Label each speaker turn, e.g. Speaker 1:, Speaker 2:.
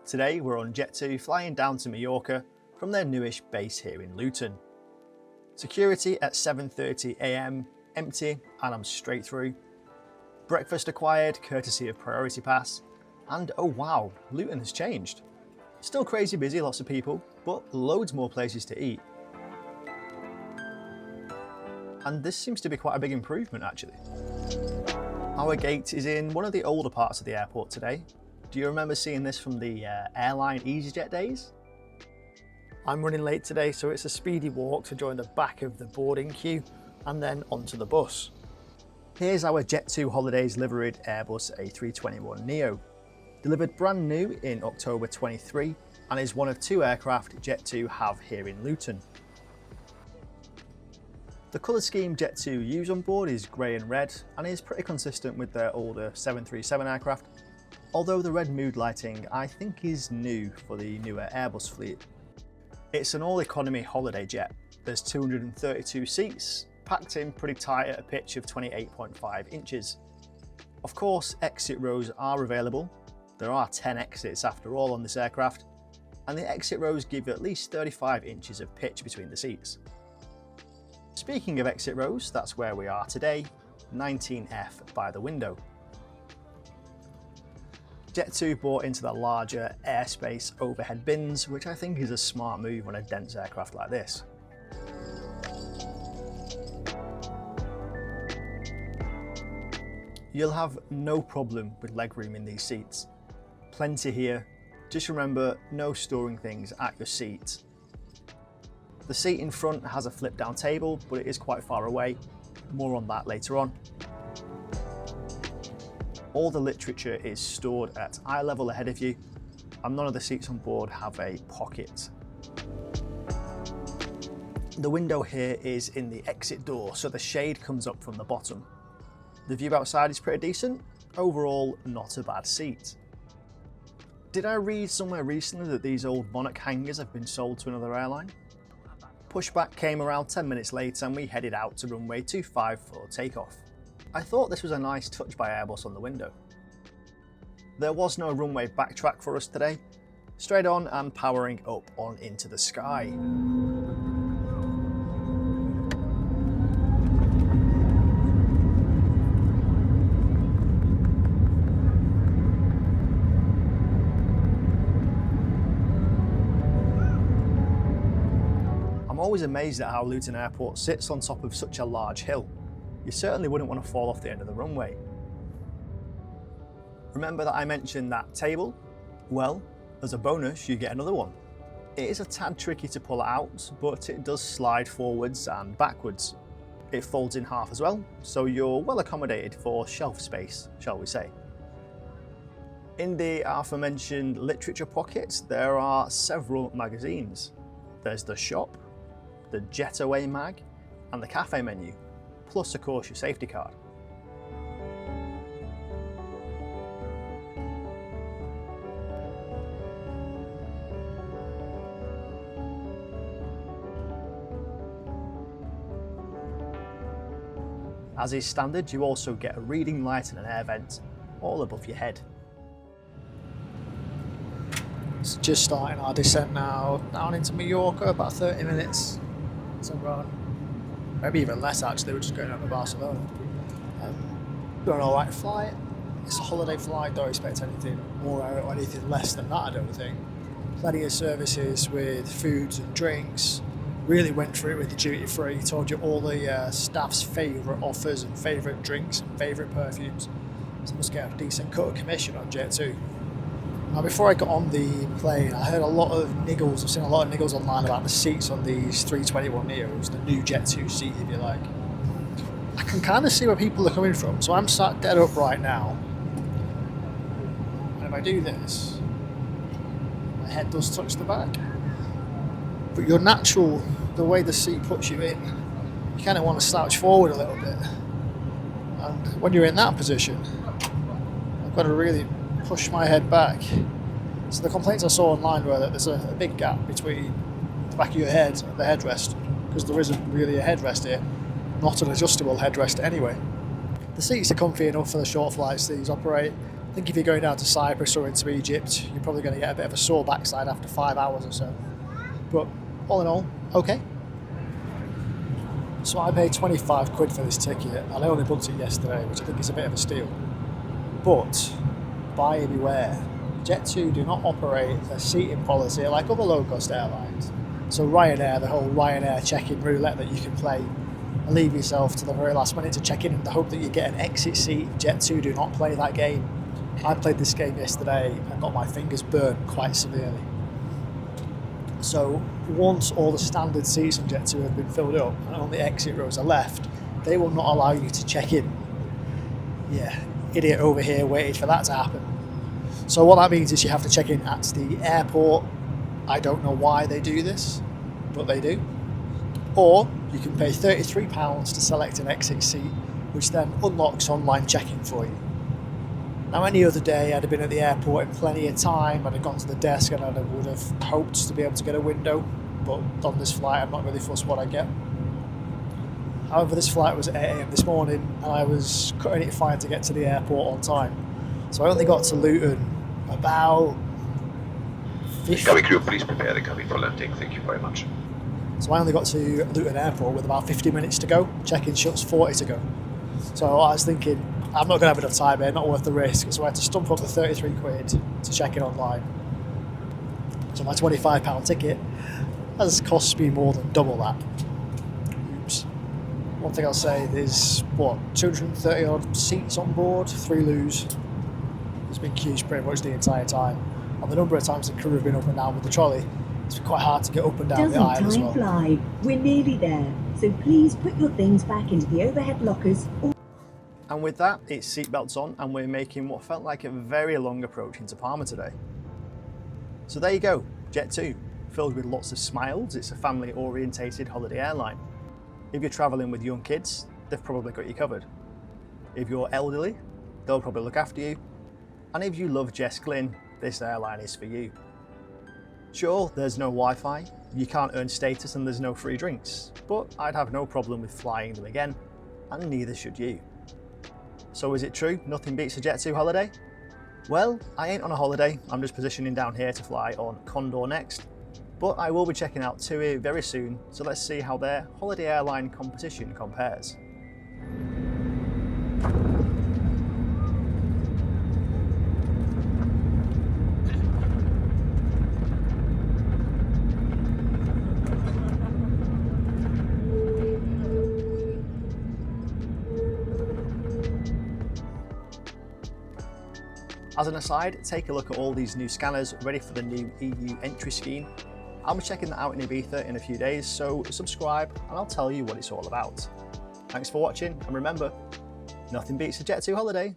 Speaker 1: Today we're on Jet2 flying down to Mallorca from their newish base here in Luton. Security at 7:30 AM, empty, and I'm straight through. Breakfast acquired courtesy of Priority Pass, and oh wow, Luton has changed. Still crazy busy, lots of people, but loads more places to eat. And this seems to be quite a big improvement actually. Our gate is in one of the older parts of the airport today. Do you remember seeing this from the Airline EasyJet days? I'm running late today, so it's a speedy walk to join the back of the boarding queue and then onto the bus. Here's our Jet2 Holidays liveried Airbus A321Neo. Delivered brand new in October 23 and is one of 2 aircraft Jet2 have here in Luton. The colour scheme Jet2 use on board is grey and red and is pretty consistent with their older 737 aircraft, although the red mood lighting I think is new for the newer Airbus fleet. It's an all-economy holiday jet. There's 232 seats, packed in pretty tight at a pitch of 28.5 inches. Of course, exit rows are available. There are 10 exits after all on this aircraft, and the exit rows give at least 35 inches of pitch between the seats. Speaking of exit rows, that's where we are today, 19F by the window. Jet2 bought into the larger airspace overhead bins, which I think is a smart move on a dense aircraft like this. You'll have no problem with legroom in these seats. Plenty here. Just remember, no storing things at your seat. The seat in front has a flip down table, but it is quite far away. More on that later on. All the literature is stored at eye level ahead of you, and none of the seats on board have a pocket. The window here is in the exit door, so the shade comes up from the bottom. The view outside is pretty decent. Overall, not a bad seat. Did I read somewhere recently that these old Monarch hangars have been sold to another airline? Pushback came around 10 minutes later and we headed out to runway 25 for takeoff. I thought this was a nice touch by Airbus on the window. There was no runway backtrack for us today. Straight on and powering up on into the sky. I'm always amazed at how Luton Airport sits on top of such a large hill. You certainly wouldn't want to fall off the end of the runway. Remember that I mentioned that table? Well, as a bonus you get another one. It is a tad tricky to pull out, but it does slide forwards and backwards. It folds in half as well, so you're well accommodated for shelf space, shall we say. In the aforementioned literature pockets there are several magazines. There's the shop, the Jet Away mag, and the cafe menu, plus of course your safety card. As is standard, you also get a reading light and an air vent, all above your head.
Speaker 2: It's just starting our descent now, down into Majorca, about 30 minutes to run. Maybe even less actually, we're just going over Barcelona. Doing an alright flight. It's a holiday flight, don't expect anything more or anything less than that, I don't think. Plenty of services with foods and drinks. Really went through it with the duty free, told you all the staff's favourite offers and favourite drinks and favourite perfumes. So I must get a decent cut of commission on Jet2. Now before I got on the plane, I heard a lot of niggles, I've seen a lot of niggles online about the seats on these 321neos, the new Jet2 seat if you like. I can kind of see where people are coming from, so I'm sat dead upright now. And if I do this, my head does touch the back. But your natural, the way the seat puts you in, you kind of want to slouch forward a little bit. And when you're in that position, I've got to really push my head back. So the complaints I saw online were that there's a big gap between the back of your head and the headrest, because there isn't really a headrest here, not an adjustable headrest anyway. The seats are comfy enough for the short flights these operate. think if you're going down to Cyprus or into Egypt, you're probably going to get a bit of a sore backside after 5 hours or so. But all in all, okay. So I paid 25 quid for this ticket, and I only booked it yesterday, which I think is a bit of a steal. But buyer beware, Jet2 do not operate a seating policy like other low-cost airlines. So Ryanair, the whole Ryanair check-in roulette that you can play and leave yourself to the very last minute to check in the hope that you get an exit seat. Jet2 do not play that game. I played this game yesterday and got my fingers burnt quite severely. So once all the standard seats on Jet2 have been filled up and only exit rows are left, they will not allow you to check in. Yeah, idiot over here waited for that to happen. So what that means is you have to check in at the airport. I don't know why they do this, but they do. Or you can pay £33 to select an exit seat, which then unlocks online check-in for you. Now any other day I'd have been at the airport in plenty of time, I'd have gone to the desk and I would have hoped to be able to get a window, but on this flight I'm not really fussed what I get. However, this flight was at 8 AM this morning and I was cutting it fine to get to the airport on time. So I only got to Luton about 50...
Speaker 3: Cabin crew, please prepare the cabin for landing. Thank you very much.
Speaker 2: So I only got to Luton Airport with about 50 minutes to go. Check-in shuts 40 to go. So I was thinking, I'm not going to have enough time here, not worth the risk. So I had to stump up the 33 quid to check in online. So my £25 ticket has cost me more than double that. Oops. One thing I'll say, there's, 230 odd seats on board, 3 loos. There's been queues pretty much the entire time. And the number of times the crew have been up and down with the trolley, it's quite hard to get up and down the aisle as well.
Speaker 4: Doesn't time fly? We're nearly there. So please put your things back into the overhead lockers.
Speaker 1: And with that, it's seatbelts on and we're making what felt like a very long approach into Palma today. So there you go, Jet2, filled with lots of smiles. It's a family orientated holiday airline. If you're travelling with young kids, they've probably got you covered. If you're elderly, they'll probably look after you. And if you love Jess Glynn, this airline is for you. Sure, there's no Wi-Fi, you can't earn status and there's no free drinks, but I'd have no problem with flying them again, and neither should you. So is it true nothing beats a Jet2 holiday? Well, I ain't on a holiday, I'm just positioning down here to fly on Condor next, but I will be checking out TUI very soon, so let's see how their holiday airline competition compares. As an aside, take a look at all these new scanners ready for the new EU entry scheme. I'll be checking that out in Ibiza in a few days, so subscribe and I'll tell you what it's all about. Thanks for watching, and remember, nothing beats a Jet2 holiday.